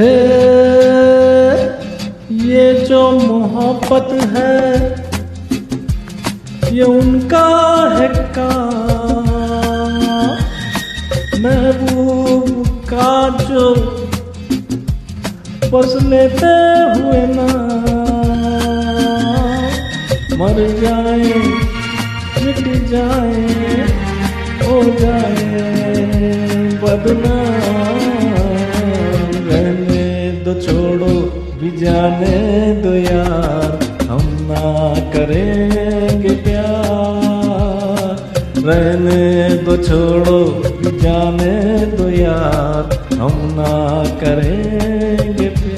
है ये जो मोहब्बत है, ये उनका है काम। महबूब का जो बस लेते हुए ना मर जाए, मिट जाए, हो जाए बदनाम। रहने दो, छोड़ो भी जाने दो यार, हम ना करेंगे प्यार। रहने दो, छोड़ो भी जाने दो यार, हम ना करेंगे प्यार।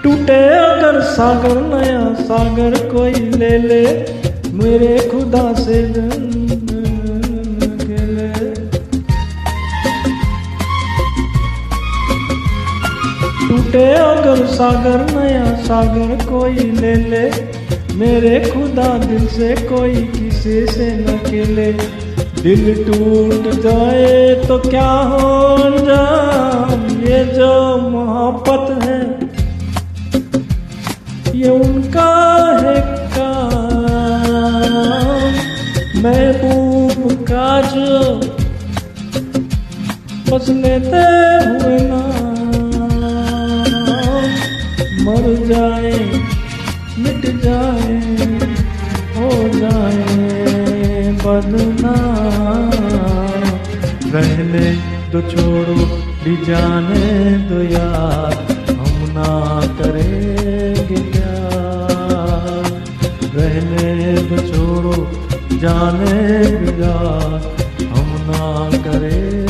टूटे अगर सागर, नया सागर कोई ले ले, मेरे खुदा से खेले। टूटे अगर सागर, नया सागर कोई ले ले, मेरे खुदा दिल से कोई किसी से न खेले। दिल टूट जाए तो क्या हो अंजाम, ये जो मोहब्बत है ये उनका है काम। महबूब का जो बस लेते हुए ना मर जाए, मिट जाए, हो जाए बदनाम। रहने दो, छोड़ो भी जाने दो यार, हम ना करेंगे प्यार। रहने दो, छोड़ो जाने दो यार, हम ना करेंगे।